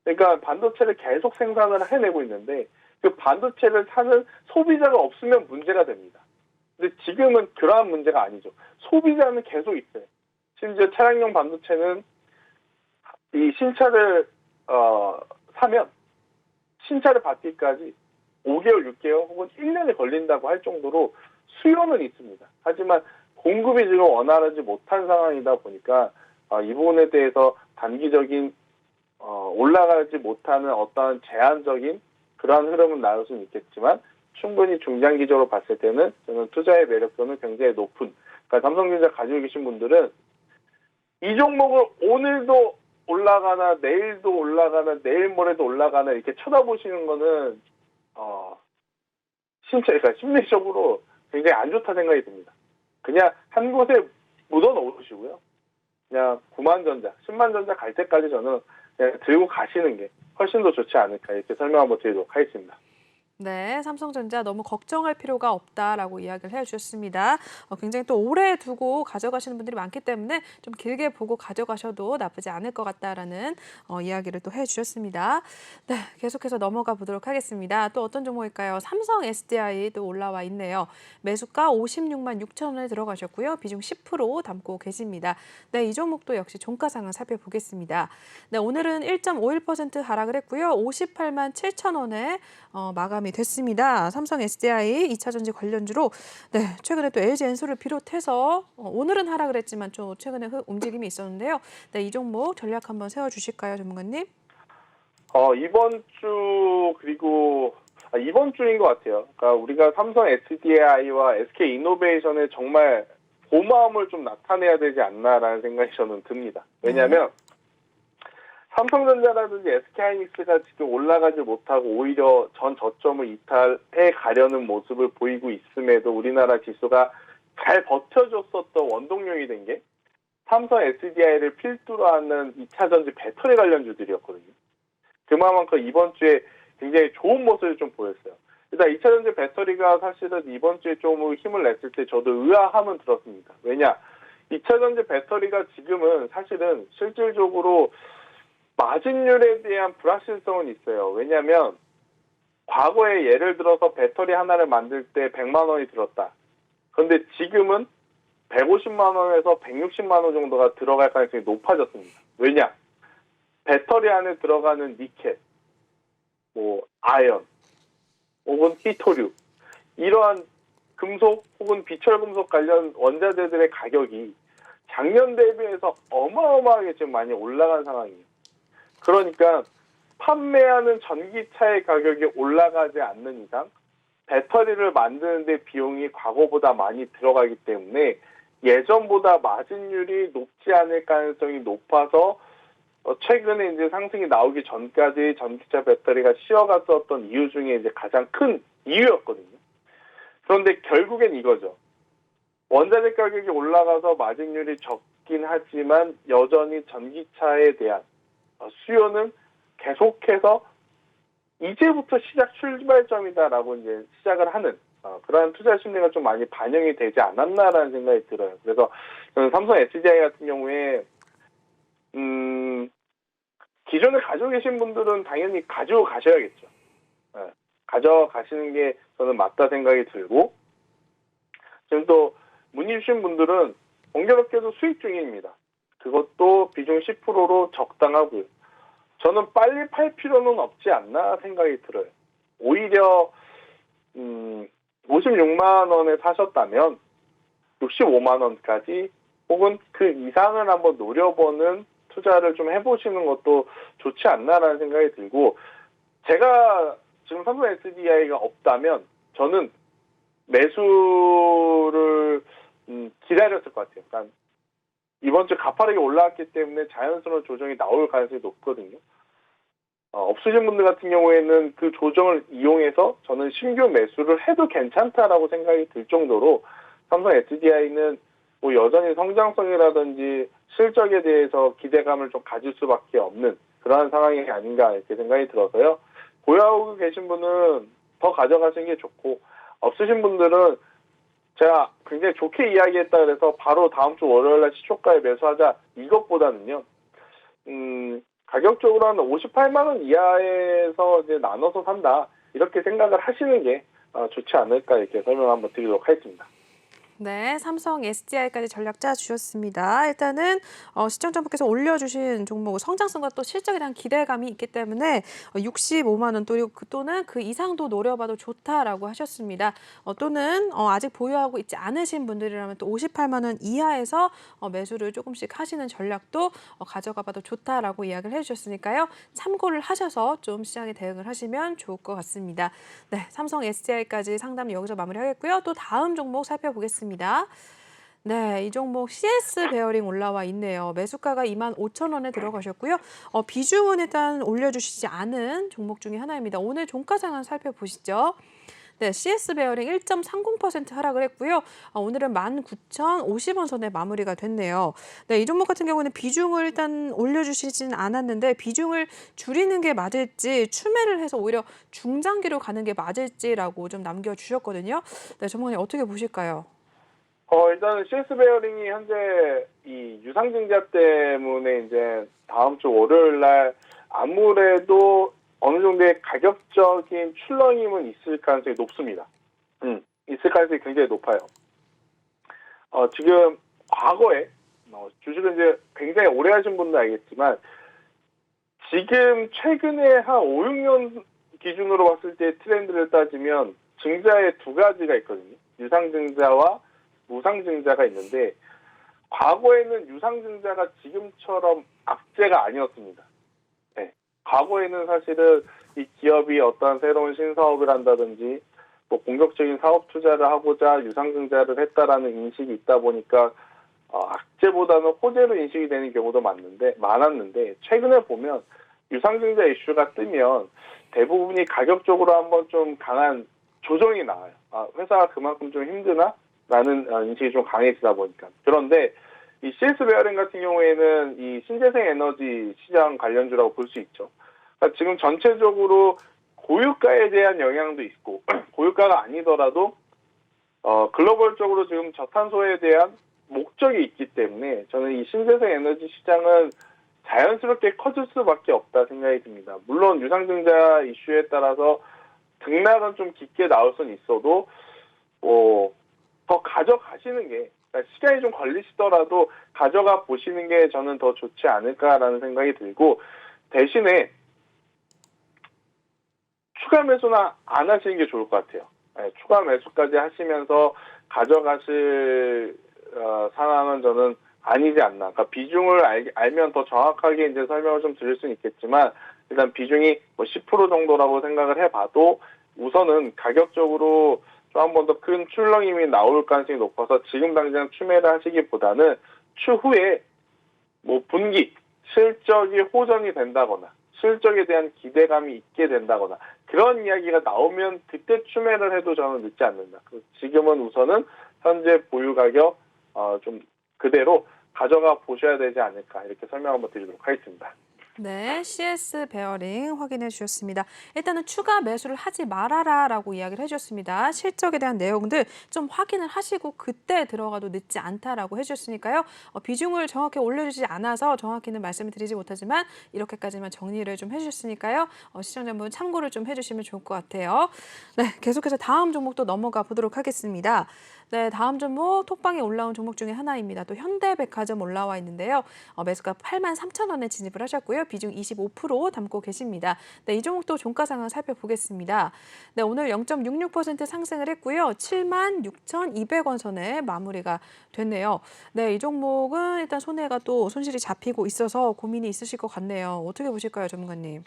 그러니까 반도체를 계속 생산을 해내고 있는데 그 반도체를 사는 소비자가 없으면 문제가 됩니다. 근데 지금은 그러한 문제가 아니죠. 소비자는 계속 있어요. 심지어 차량용 반도체는 이 신차를 사면 신차를 받기까지 5개월, 6개월 혹은 1년이 걸린다고 할 정도로 수요는 있습니다. 하지만 공급이 지금 원활하지 못한 상황이다 보니까 이 부분에 대해서 단기적인 올라가지 못하는 어떠한 제한적인 그러한 흐름은 나올 수는 있겠지만 충분히 중장기적으로 봤을 때는 저는 투자의 매력도는 굉장히 높은, 그러니까 삼성전자 가지고 계신 분들은 이 종목을 오늘도 올라가나 내일도 올라가나 내일 모레도 올라가나 이렇게 쳐다보시는 거는 그러니까 심리적으로 굉장히 안 좋다 생각이 듭니다. 그냥 한 곳에 묻어 놓으시고요. 그냥 9만 전자, 10만 전자 갈 때까지 저는 그냥 들고 가시는 게 훨씬 더 좋지 않을까 이렇게 설명 한번 드리도록 하겠습니다. 네, 삼성전자 너무 걱정할 필요가 없다라고 이야기를 해주셨습니다. 굉장히 또 오래 두고 가져가시는 분들이 많기 때문에 좀 길게 보고 가져가셔도 나쁘지 않을 것 같다라는 이야기를 또 해주셨습니다. 네, 계속해서 넘어가 보도록 하겠습니다. 또 어떤 종목일까요? 삼성 SDI도 올라와 있네요. 매수가 56만 6천 원에 들어가셨고요. 비중 10% 담고 계십니다. 네, 이 종목도 역시 종가 상황 살펴보겠습니다. 네, 오늘은 1.51% 하락을 했고요. 58만 7천 원에 마감이 됐습니다. 삼성 SDI 2차전지 관련주로 최근에 또 LG 엔솔을 비롯해서 오늘은 하락을 했지만 좀 최근에 움직임이 있었는데요. 네, 이 종목 전략 한번 세워주실까요, 전문가님? 이번 주 그리고 이번 주인 것 같아요. 그러니까 우리가 삼성 SDI와 SK 이노베이션에 정말 고마움을 좀 나타내야 되지 않나라는 생각이 저는 듭니다. 왜냐하면 삼성전자라든지 SK하이닉스가 지금 올라가지 못하고 오히려 전 저점을 이탈해 가려는 모습을 보이고 있음에도 우리나라 지수가 잘 버텨줬었던 원동력이 된 게 삼성 SDI를 필두로 하는 2차전지 배터리 관련주들이었거든요. 그만큼 이번 주에 굉장히 좋은 모습을 좀 보였어요. 일단 2차전지 배터리가 사실은 이번 주에 좀 힘을 냈을 때 저도 의아함은 들었습니다. 왜냐? 2차전지 배터리가 지금은 사실은 실질적으로 마진율에 대한 불확실성은 있어요. 왜냐하면 과거에 예를 들어서 배터리 하나를 만들 때 100만 원이 들었다. 그런데 지금은 150만 원에서 160만 원 정도가 들어갈 가능성이 높아졌습니다. 왜냐? 배터리 안에 들어가는 니켈, 아연, 혹은 히토류, 이러한 금속 혹은 비철금속 관련 원자재들의 가격이 작년 대비해서 어마어마하게 지금 많이 올라간 상황이에요. 그러니까 판매하는 전기차의 가격이 올라가지 않는 이상 배터리를 만드는 데 비용이 과거보다 많이 들어가기 때문에 예전보다 마진율이 높지 않을 가능성이 높아서 최근에 이제 상승이 나오기 전까지 전기차 배터리가 쉬어갔었던 이유 중에 이제 가장 큰 이유였거든요. 그런데 결국엔 이거죠. 원자재 가격이 올라가서 마진율이 적긴 하지만 여전히 전기차에 대한 수요는 계속해서 이제부터 시작 출발점이다라고 이제 시작을 하는 그러한 투자 심리가 좀 많이 반영이 되지 않았나라는 생각이 들어요. 그래서 저는 삼성 SDI 같은 경우에 기존에 가지고 계신 분들은 당연히 가지고 가셔야겠죠. 예, 가져가시는 게 저는 맞다 생각이 들고, 지금 또 문의 주신 분들은 공교롭게도 수익 중입니다. 그것도 비중 10%로 적당하고요. 저는 빨리 팔 필요는 없지 않나 생각이 들어요. 오히려 56만 원에 사셨다면 65만 원까지 혹은 그 이상을 한번 노려보는 투자를 좀 해보시는 것도 좋지 않나라는 생각이 들고, 제가 지금 삼성 SDI가 없다면 저는 매수를 기다렸을 것 같아요. 그러니까 이번 주 가파르게 올라왔기 때문에 자연스러운 조정이 나올 가능성이 높거든요. 없으신 분들 같은 경우에는 그 조정을 이용해서 저는 신규 매수를 해도 괜찮다라고 생각이 들 정도로 삼성 SDI는 뭐 여전히 성장성이라든지 실적에 대해서 기대감을 좀 가질 수밖에 없는 그러한 상황이 아닌가 이렇게 생각이 들어서요. 보유하고 계신 분은 더 가져가시는 게 좋고, 없으신 분들은 제가 굉장히 좋게 이야기했다 그래서 바로 다음 주 월요일날 시초가에 매수하자 이것보다는요. 가격적으로 한 58만 원 이하에서 이제 나눠서 산다 이렇게 생각을 하시는 게 좋지 않을까 이렇게 설명 한번 드리도록 하겠습니다. 네, 삼성 SDI까지 전략 짜주셨습니다. 일단은 시청자분께서 올려주신 종목 성장성과 또 실적에 대한 기대감이 있기 때문에 65만 원 또는 그 이상도 노려봐도 좋다라고 하셨습니다. 또는 아직 보유하고 있지 않으신 분들이라면 또 58만 원 이하에서 매수를 조금씩 하시는 전략도 가져가봐도 좋다라고 이야기를 해주셨으니까요. 참고를 하셔서 좀 시장에 대응을 하시면 좋을 것 같습니다. 네, 삼성 SDI까지 상담 여기서 마무리하겠고요. 또 다음 종목 살펴보겠습니다. 네, 이 종목 CS 베어링 올라와 있네요. 매수가가 25,000원에 들어가셨고요. 비중은 일단 올려주시지 않은 종목 중에 하나입니다. 오늘 종가 상황 살펴보시죠. 네, CS 베어링 1.30% 하락을 했고요. 오늘은 19,050원 선에 마무리가 됐네요. 네, 이 종목 같은 경우는 비중을 일단 올려주시진 않았는데 비중을 줄이는 게 맞을지 추매를 해서 오히려 중장기로 가는 게 맞을지라고 좀 남겨주셨거든요. 네, 전문가님 어떻게 보실까요? 일단은 CS 베어링이 현재 이 유상증자 때문에 이제 다음 주 월요일 날 아무래도 어느 정도의 가격적인 출렁임은 있을 가능성이 높습니다. 있을 가능성이 굉장히 높아요. 지금 과거에 주식을 이제 굉장히 오래 하신 분도 알겠지만 지금 최근에 한 5, 6년 기준으로 봤을 때 트렌드를 따지면 증자에 두 가지가 있거든요. 유상증자와 무상증자가 있는데 과거에는 유상증자가 지금처럼 악재가 아니었습니다. 네. 과거에는 사실은 이 기업이 어떤 새로운 신사업을 한다든지 뭐 공격적인 사업 투자를 하고자 유상증자를 했다라는 인식이 있다 보니까 악재보다는 호재로 인식이 되는 경우도 많았는데 최근에 보면 유상증자 이슈가 뜨면 대부분이 가격적으로 한번 좀 강한 조정이 나와요. 회사가 그만큼 좀 힘드나? 라는 인식이 좀 강해지다 보니까. 그런데 이 CS 베어링 같은 경우에는 이 신재생 에너지 시장 관련주라고 볼 수 있죠. 그러니까 지금 전체적으로 고유가에 대한 영향도 있고 고유가가 아니더라도 글로벌적으로 지금 저탄소에 대한 목적이 있기 때문에 저는 이 신재생 에너지 시장은 자연스럽게 커질 수밖에 없다 생각이 듭니다. 물론 유상증자 이슈에 따라서 등락은 좀 깊게 나올 수는 있어도 더 가져가시는 게, 그러니까 시간이 좀 걸리시더라도 가져가 보시는 게 저는 더 좋지 않을까라는 생각이 들고, 대신에 추가 매수는 안 하시는 게 좋을 것 같아요. 네, 추가 매수까지 하시면서 가져가실 상황은 저는 아니지 않나. 그러니까 비중을 알면 더 정확하게 이제 설명을 좀 드릴 수는 있겠지만 일단 비중이 뭐 10% 정도라고 생각을 해봐도 우선은 가격적으로 한 번 더 큰 출렁임이 나올 가능성이 높아서 지금 당장 추매를 하시기보다는 추후에 뭐 분기 실적이 호전이 된다거나 실적에 대한 기대감이 있게 된다거나 그런 이야기가 나오면 그때 추매를 해도 저는 늦지 않는다. 지금은 우선은 현재 보유 가격 좀 그대로 가져가 보셔야 되지 않을까 이렇게 설명 한번 드리도록 하겠습니다. 네, CS 베어링 확인해 주셨습니다. 일단은 추가 매수를 하지 말아라라고 이야기를 해주셨습니다. 실적에 대한 내용들 좀 확인을 하시고 그때 들어가도 늦지 않다라고 해주셨으니까요. 비중을 정확히 올려주지 않아서 정확히는 말씀을 드리지 못하지만 이렇게까지만 정리를 좀 해주셨으니까요. 시청자분 참고를 좀 해주시면 좋을 것 같아요. 네, 계속해서 다음 종목도 넘어가 보도록 하겠습니다. 네, 다음 종목 톡방에 올라온 종목 중에 하나입니다. 또 현대백화점 올라와 있는데요. 매수가 83,000원에 진입을 하셨고요. 비중 25% 담고 계십니다. 네, 이 종목도 종가 상황 살펴보겠습니다. 네, 오늘 0.66% 상승을 했고요. 76,200원 선에 마무리가 됐네요. 네, 이 종목은 일단 손해가 또 손실이 잡히고 있어서 고민이 있으실 것 같네요. 어떻게 보실까요, 전문가님?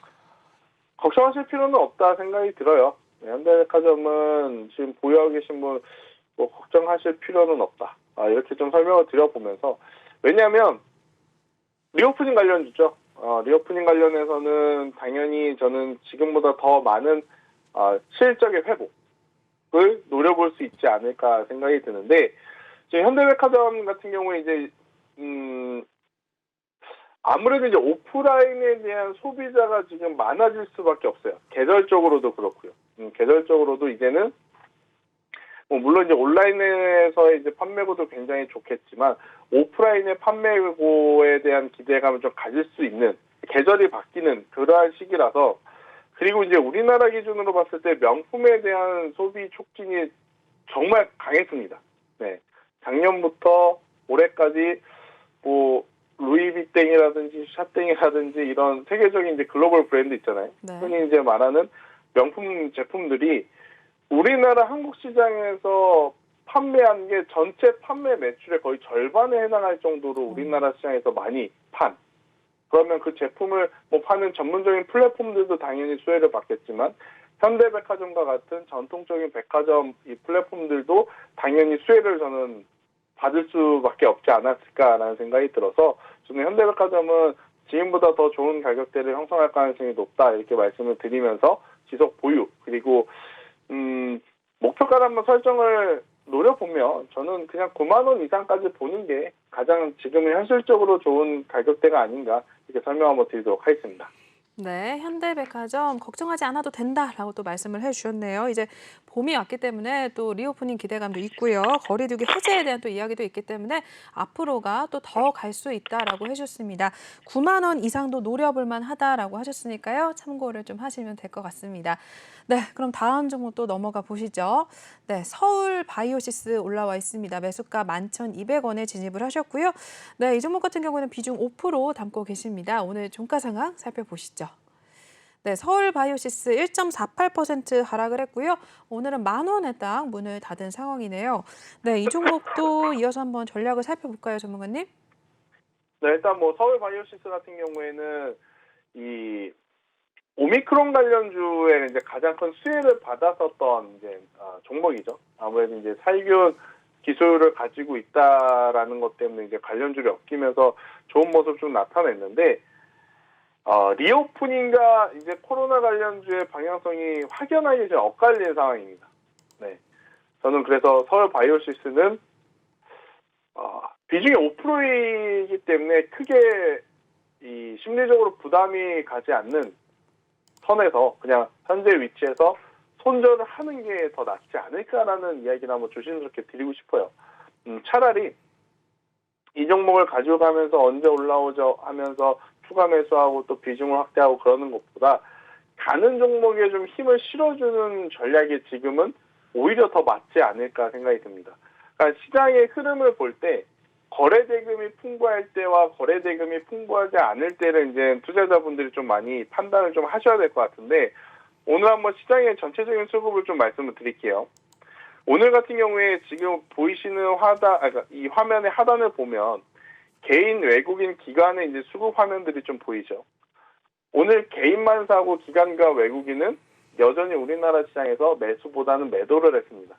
걱정하실 필요는 없다 생각이 들어요. 네, 현대백화점은 지금 보유하고 계신 분 뭐 걱정하실 필요는 없다. 이렇게 좀 설명을 드려보면서 왜냐하면 리오프닝 관련주죠. 리오프닝 관련해서는 당연히 저는 지금보다 더 많은 실적의 회복을 노려볼 수 있지 않을까 생각이 드는데 지금 현대백화점 같은 경우에 이제 아무래도 이제 오프라인에 대한 소비자가 지금 많아질 수밖에 없어요. 계절적으로도 그렇고요. 계절적으로도 이제는 물론 이제 온라인에서의 이제 판매고도 굉장히 좋겠지만 오프라인의 판매고에 대한 기대감을 좀 가질 수 있는 계절이 바뀌는 그러한 시기라서 그리고 이제 우리나라 기준으로 봤을 때 명품에 대한 소비 촉진이 정말 강했습니다. 네. 작년부터 올해까지 뭐 루이비땡이라든지 샤땡이라든지 이런 세계적인 이제 글로벌 브랜드 있잖아요. 네. 흔히 이제 말하는 명품 제품들이 우리나라 한국 시장에서 판매한 게 전체 판매 매출의 거의 절반에 해당할 정도로 우리나라 시장에서 많이 그러면 그 제품을 뭐 파는 전문적인 플랫폼들도 당연히 수혜를 받겠지만 현대백화점과 같은 전통적인 백화점 이 플랫폼들도 당연히 수혜를 저는 받을 수밖에 없지 않았을까라는 생각이 들어서 저는 현대백화점은 지금보다 더 좋은 가격대를 형성할 가능성이 높다 이렇게 말씀을 드리면서 지속 보유 그리고 목표가를 한번 설정을 노려보면 저는 그냥 9만 원 이상까지 보는 게 가장 지금은 현실적으로 좋은 가격대가 아닌가 이렇게 설명 한번 드리도록 하겠습니다. 네, 현대백화점 걱정하지 않아도 된다라고 또 말씀을 해주셨네요. 이제 봄이 왔기 때문에 또 리오프닝 기대감도 있고요. 거리두기 해제에 대한 또 이야기도 있기 때문에 앞으로가 또 더 갈 수 있다라고 해주셨습니다. 9만 원 이상도 노려볼 만하다라고 하셨으니까요. 참고를 좀 하시면 될 것 같습니다. 네, 그럼 다음 종목 또 넘어가 보시죠. 네, 서울 바이오시스 올라와 있습니다. 매수가 11,200원에 진입을 하셨고요. 네, 이 종목 같은 경우는 비중 5% 담고 계십니다. 오늘 종가 상황 살펴보시죠. 네, 서울 바이오시스 1.48% 하락을 했고요. 오늘은 10,000원에 딱 문을 닫은 상황이네요. 네, 이 종목도 이어서 한번 전략을 살펴볼까요, 전문가님? 네, 일단 뭐 서울 바이오시스 같은 경우에는 이 오미크론 관련주에 이제 가장 큰 수혜를 받았었던 이제 종목이죠. 아무래도 이제 살균 기술을 가지고 있다라는 것 때문에 이제 관련주를 엮이면서 좋은 모습 좀 나타냈는데 리오프닝과 이제 코로나 관련주의 방향성이 확연하게 이제 엇갈린 상황입니다. 네, 저는 그래서 서울 바이오시스는 비중이 5%이기 때문에 크게 이 심리적으로 부담이 가지 않는 선에서 그냥 현재 위치에서 손절을 하는 게 더 낫지 않을까라는 이야기를 한번 조심스럽게 드리고 싶어요. 차라리 이 종목을 가지고 가면서 언제 올라오죠 하면서 추가 매수하고 또 비중을 확대하고 그러는 것보다 가는 종목에 좀 힘을 실어주는 전략이 지금은 오히려 더 맞지 않을까 생각이 듭니다. 그러니까 시장의 흐름을 볼 때 거래 대금이 풍부할 때와 거래 대금이 풍부하지 않을 때를 이제 투자자분들이 좀 많이 판단을 좀 하셔야 될 것 같은데 오늘 한번 시장의 전체적인 수급을 좀 말씀을 드릴게요. 오늘 같은 경우에 지금 보이시는 이 화면의 하단을 보면 개인, 외국인, 기관의 이제 수급 화면들이 좀 보이죠. 오늘 개인만 사고 기관과 외국인은 여전히 우리나라 시장에서 매수보다는 매도를 했습니다.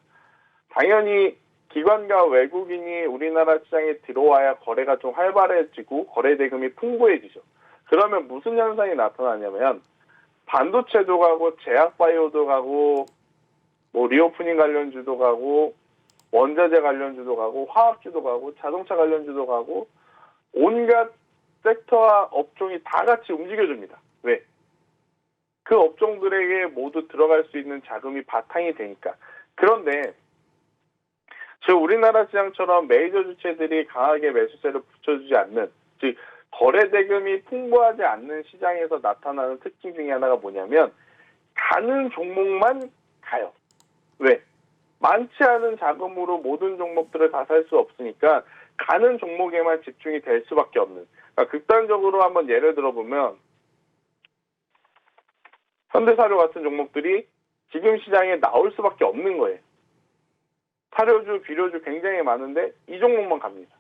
당연히 기관과 외국인이 우리나라 시장에 들어와야 거래가 좀 활발해지고 거래 대금이 풍부해지죠. 그러면 무슨 현상이 나타나냐면 반도체도 가고 제약바이오도 가고 뭐 리오프닝 관련주도 가고 원자재 관련주도 가고 화학주도 가고 자동차 관련주도 가고 온갖 섹터와 업종이 다 같이 움직여줍니다. 왜? 그 업종들에게 모두 들어갈 수 있는 자금이 바탕이 되니까. 그런데 즉 우리나라 시장처럼 메이저 주체들이 강하게 매수세를 붙여주지 않는, 즉 거래 대금이 풍부하지 않는 시장에서 나타나는 특징 중에 하나가 뭐냐면 가는 종목만 가요. 왜? 많지 않은 자금으로 모든 종목들을 다 살 수 없으니까 가는 종목에만 집중이 될 수밖에 없는. 그러니까 극단적으로 한번 예를 들어보면 현대사료 같은 종목들이 지금 시장에 나올 수밖에 없는 거예요. 사료주, 비료주 굉장히 많은데 이 종목만 갑니다.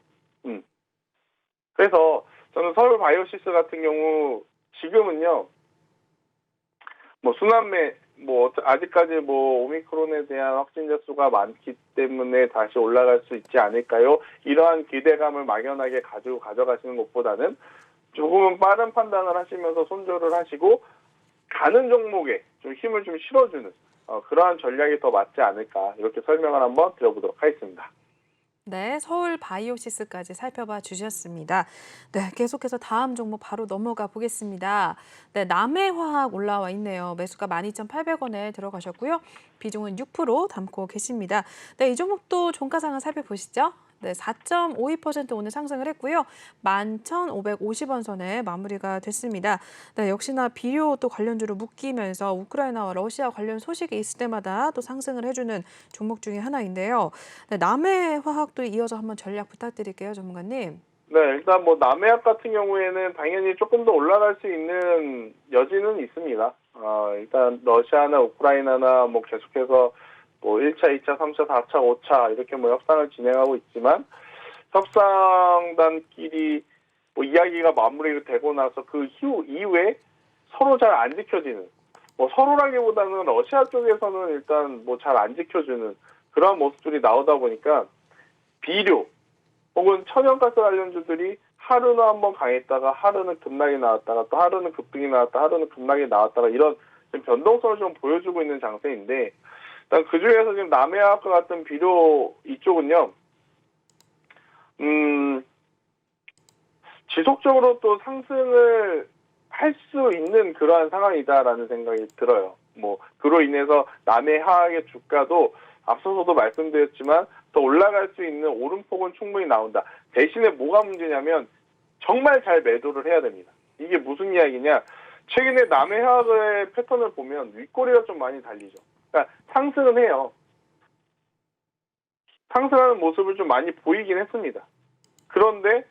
그래서 저는 서울 바이오시스 같은 경우 지금은요, 뭐 순환매, 뭐 아직까지 뭐 오미크론에 대한 확진자 수가 많기 때문에 다시 올라갈 수 있지 않을까요? 이러한 기대감을 막연하게 가지고 가져가시는 것보다는 조금은 빠른 판단을 하시면서 손절을 하시고 가는 종목에 좀 힘을 좀 실어주는 그러한 전략이 더 맞지 않을까, 이렇게 설명을 한번 드려보도록 하겠습니다. 네, 서울 바이오시스까지 살펴봐 주셨습니다. 네, 계속해서 다음 종목 바로 넘어가 보겠습니다. 네, 남해화학 올라와 있네요. 매수가 12,800원에 들어가셨고요. 비중은 6% 담고 계십니다. 네, 이 종목도 종가상을 살펴보시죠. 네, 4.52% 오늘 상승을 했고요. 11,550원 선에 마무리가 됐습니다. 네, 역시나 비료 또 관련주로 묶이면서 우크라이나와 러시아 관련 소식이 있을 때마다 또 상승을 해주는 종목 중에 하나인데요. 네, 남해화학도 이어서 한번 전략 부탁드릴게요, 전문가님. 네, 일단 뭐 남해학 같은 경우에는 당연히 조금 더 올라갈 수 있는 여지는 있습니다. 일단 러시아나 우크라이나나 뭐 계속해서 뭐 1차, 2차, 3차, 4차, 5차 이렇게 뭐 협상을 진행하고 있지만 협상단끼리 뭐 이야기가 마무리가 되고 나서 그 이후에 서로 잘 안 지켜지는, 뭐 서로라기보다는 러시아 쪽에서는 일단 뭐 잘 안 지켜주는 그러한 모습들이 나오다 보니까 비료 혹은 천연가스 관련주들이 하루는 한번 강했다가 하루는 급락이 나왔다가 또 하루는 급등이 나왔다, 하루는 급락이 나왔다가 이런 좀 변동성을 좀 보여주고 있는 장세인데, 일단 그 중에서 지금 남해화학과 같은 비료 이쪽은요, 지속적으로 또 상승을 할 수 있는 그러한 상황이다라는 생각이 들어요. 뭐 그로 인해서 남해화학의 주가도 앞서서도 말씀드렸지만 더 올라갈 수 있는 오름폭은 충분히 나온다. 대신에 뭐가 문제냐면 정말 잘 매도를 해야 됩니다. 이게 무슨 이야기냐? 최근에 남해화학의 패턴을 보면 윗꼬리가 좀 많이 달리죠. 그러니까 상승은 해요. 상승하는 모습을 좀 많이 보이긴 했습니다. 그런데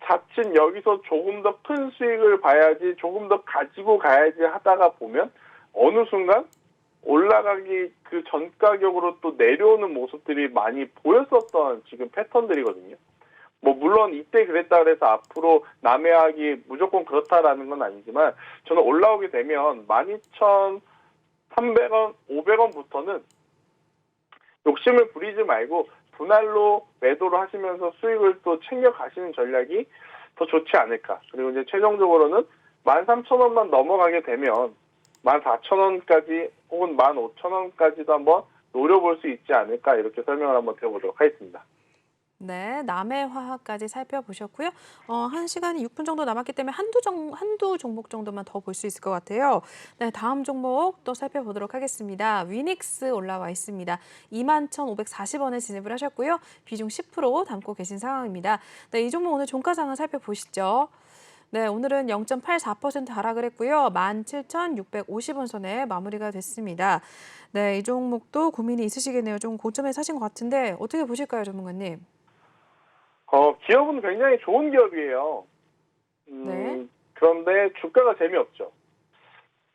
자칫 여기서 조금 더 큰 수익을 봐야지, 조금 더 가지고 가야지 하다가 보면 어느 순간 올라가기 그 전 가격으로 또 내려오는 모습들이 많이 보였었던 지금 패턴들이거든요. 뭐 물론 이때 그랬다 그래서 앞으로 남해학이 무조건 그렇다라는 건 아니지만 저는 올라오게 되면 12,300원, 500원부터는 욕심을 부리지 말고 분할로 매도를 하시면서 수익을 또 챙겨 가시는 전략이 더 좋지 않을까. 그리고 이제 최종적으로는 13,000원만 넘어가게 되면 14,000원까지 혹은 15,000원까지도 한번 노려볼 수 있지 않을까, 이렇게 설명을 한번 드려보도록 하겠습니다. 네, 남해화학까지 살펴보셨고요. 1시간이 6분 정도 남았기 때문에 한두 종목 정도만 더 볼 수 있을 것 같아요. 네, 다음 종목 또 살펴보도록 하겠습니다. 위닉스 올라와 있습니다. 21,540원에 진입을 하셨고요. 비중 10% 담고 계신 상황입니다. 네, 이 종목 오늘 종가상을 살펴보시죠. 네, 오늘은 0.84% 하락을 했고요. 17,650원 선에 마무리가 됐습니다. 네, 이 종목도 고민이 있으시겠네요. 좀 고점에 사신 것 같은데 어떻게 보실까요, 전문가님? 기업은 굉장히 좋은 기업이에요. 네. 그런데 주가가 재미없죠.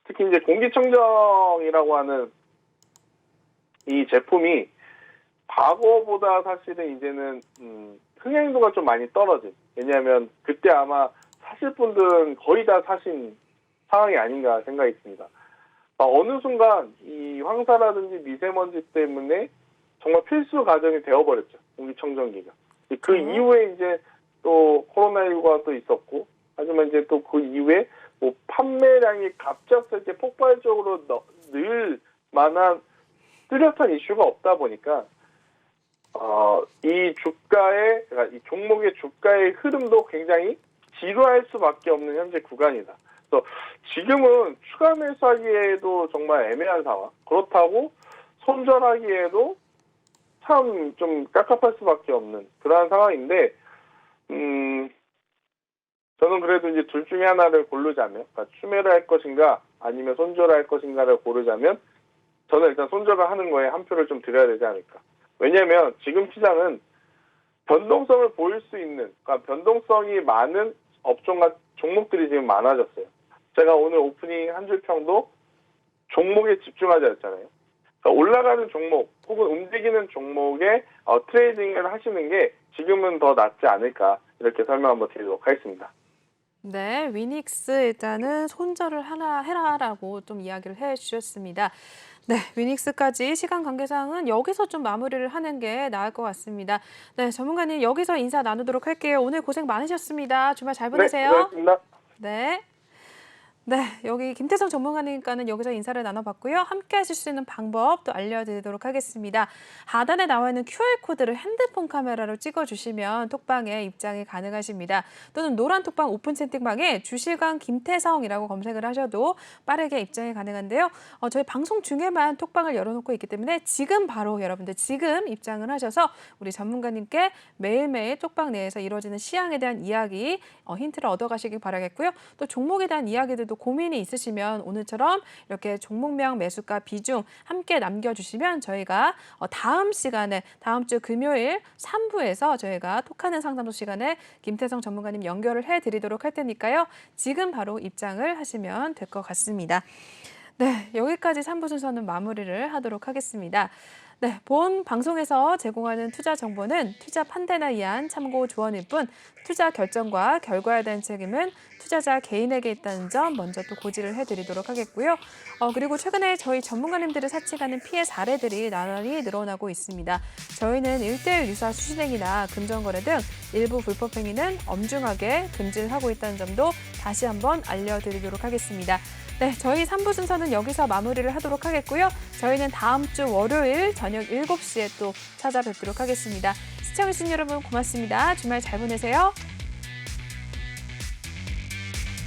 특히 이제 공기청정이라고 하는 이 제품이 과거보다 사실은 이제는 흥행도가 좀 많이 떨어진. 왜냐하면 그때 아마 사실 분들은 거의 다 사신 상황이 아닌가 생각이 듭니다. 어느 순간 이 황사라든지 미세먼지 때문에 정말 필수 가전이 되어버렸죠. 공기청정기가. 그 이후에 이제 또 코로나19가 또 있었고, 하지만 이제 또 그 이후에 뭐 판매량이 갑작스럽게 폭발적으로 늘 만한 뚜렷한 이슈가 없다 보니까 이 주가의, 그러니까 이 종목의 주가의 흐름도 굉장히 지루할 수밖에 없는 현재 구간이다. 그래서 지금은 추가 매수하기에도 정말 애매한 상황. 그렇다고 손절하기에도 참 좀 깝깝할 수밖에 없는 그러한 상황인데, 저는 그래도 이제 둘 중에 하나를 고르자면, 그러니까 추매를 할 것인가 아니면 손절을 할 것인가를 고르자면, 저는 일단 손절을 하는 거에 한 표를 좀 드려야 되지 않을까. 왜냐하면 지금 시장은 변동성을 보일 수 있는, 그러니까 변동성이 많은 업종과 종목들이 지금 많아졌어요. 제가 오늘 오프닝 한 줄 평도 종목에 집중하자 했잖아요. 그러니까 올라가는 종목 혹은 움직이는 종목에 트레이딩을 하시는 게 지금은 더 낫지 않을까, 이렇게 설명 한번 드리도록 하겠습니다. 네, 위닉스 일단은 손절을 하나 해라라고 좀 이야기를 해주셨습니다. 네, 위닉스까지 시간 관계상은 여기서 좀 마무리를 하는 게 나을 것 같습니다. 네, 전문가님 여기서 인사 나누도록 할게요. 오늘 고생 많으셨습니다. 주말 잘 네, 보내세요. 고맙습니다. 네. 네, 여기 김태성 전문가님과는 여기서 인사를 나눠봤고요. 함께 하실 수 있는 방법 또 알려드리도록 하겠습니다. 하단에 나와 있는 QR코드를 핸드폰 카메라로 찍어주시면 톡방에 입장이 가능하십니다. 또는 노란 톡방 오픈 채팅방에 주시강 김태성이라고 검색을 하셔도 빠르게 입장이 가능한데요. 저희 방송 중에만 톡방을 열어놓고 있기 때문에 지금 바로 여러분들 지금 입장을 하셔서 우리 전문가님께 매일매일 톡방 내에서 이루어지는 시황에 대한 이야기 힌트를 얻어가시길 바라겠고요. 또 종목에 대한 이야기들도 고민이 있으시면 오늘처럼 이렇게 종목명 매수가 비중 함께 남겨주시면 저희가 다음 시간에 다음 주 금요일 3부에서 저희가 톡하는 상담소 시간에 김태성 전문가님 연결을 해드리도록 할 테니까요. 지금 바로 입장을 하시면 될 것 같습니다. 네, 여기까지 3부 순서는 마무리를 하도록 하겠습니다. 네, 본 방송에서 제공하는 투자 정보는 투자 판단에 의한 참고 조언일 뿐 투자 결정과 결과에 대한 책임은 투자자 개인에게 있다는 점 먼저 또 고지를 해드리도록 하겠고요. 그리고 최근에 저희 전문가님들을 사칭하는 피해 사례들이 나날이 늘어나고 있습니다. 저희는 1:1 유사 수신행위나 금전거래 등 일부 불법 행위는 엄중하게 금지를 하고 있다는 점도 다시 한번 알려드리도록 하겠습니다. 네, 저희 3부 순서는 여기서 마무리를 하도록 하겠고요. 저희는 다음 주 월요일 저녁 7시에 또 찾아뵙도록 하겠습니다. 시청해주신 여러분 고맙습니다. 주말 잘 보내세요.